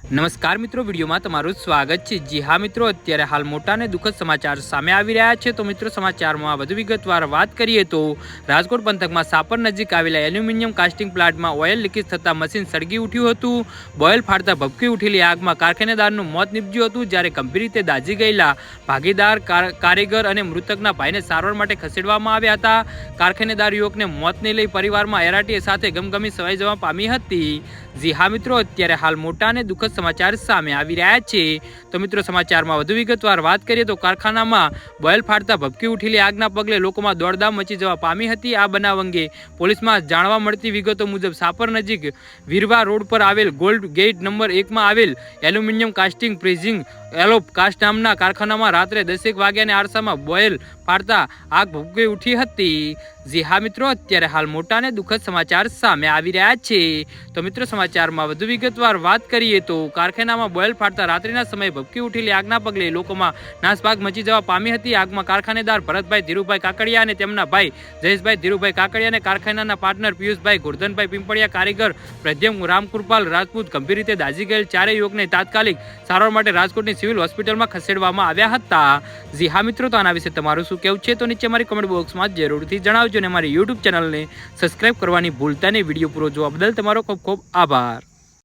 નમસ્કાર મિત્રો, વિડીયોમાં તમારું સ્વાગત છે। જી હા મિત્રો, અત્યારે હાલ મોટા અને દુઃખદ સમાચાર સામે આવી રહ્યા છે। તો મિત્રો સમાચારમાં વધુ વિગતવાર વાત કરીએ તો રાજકોટ પંથકમાં સાપર નજીક આવેલા એલ્યુમિનિયમ કાસ્ટિંગ પ્લાન્ટમાં ઓઇલ લીકેજ થતાં મશીન સળગી ઉઠ્યું હતું। બોઇલ ફાટતા ભભકી ઉઠેલી આગમાં કારખાનેદારનું મોત નીપજ્યું હતું, જ્યારે ગંભીર રીતે દાઝી ગયેલા ભાગીદાર કારીગર અને મૃતકના ભાઈને સારવાર માટે ખસેડવામાં આવ્યા હતા। કારખાનેદાર યુવકને મોતને લઈ પરિવારમાં એરાટી સાથે ગમગમી છવાઈ જવા પામી હતી। જી હા મિત્રો, અત્યારે હાલ મોટા અને દુઃખદ સમાચાર સામે આવી રહ્યા છે। તો મિત્રો સમાચારમાં વધુ વિગતવાર વાત કરીએ તો કારખાનામાં બોઇલ ફાટતા ભભકી ઉઠેલી આગના પગલે લોકોમાં દોડધામ મચી જવા પામી હતી। આ બનાવ અંગે પોલીસમાં જાણવા મળતી વિગતો મુજબ સાપર નજીક વીરવા રોડ પર આવેલ ગોલ્ડ ગેટ નંબર 1 માં આવેલ એલ્યુમિનિયમ કાસ્ટિંગ પ્રેસિંગ એલોપ કાસ્ટ નામના કારખાનામાં રાત્રે 10 વાગ્યાના આરસામાં બોઇલ ફાટતા આગ ભભકી ઉઠી હતી। જી હા મિત્રો, અત્યારે હાલ મોટા અને દુઃખદ સમાચાર સામે આવી રહ્યા છે। તો મિત્રો સમાચારમાં વધુ વિગતવાર વાત કરીએ તો કારખાનામાં બોઇલ ફાટતા રાત્રિના સમયે ભભકી ઉઠેલી આગના પગલે લોકોમાં નાસભાગ મચી જવા પામી હતી। આગમાં કારખાનેદાર ભરતભાઈ ધીરુભાઈ કાકડિયા અને તેમના ભાઈ જયેશભાઈ ધીરુભાઈ કાકડિયા અને કારખાનાના પાર્ટનર પિયુષભાઈ ગોરધનભાઈ પિંપળિયા, કારીગર પ્રદ્યુમ રામકૃપાલ રાજપૂત ગંભીર રીતે દાઝી ગયેલ ચારેય યુવકને તાત્કાલિક સારવાર માટે રાજકોટની સિવિલ હોસ્પિટલમાં ખસેડવામાં આવ્યા હતા। જી હા મિત્રો, તો આના વિશે તમારું શું કહેવું છે તો નીચે મારી કમેન્ટ બોક્સમાં જરૂરથી જણાવજો અને મારી યુટ્યુબ ચેનલને સબસ્ક્રાઇબ કરવાની ભૂલતા નહીં। વિડીયો પૂરો જોવા બદલ તમારો ખૂબ ખૂબ આભાર।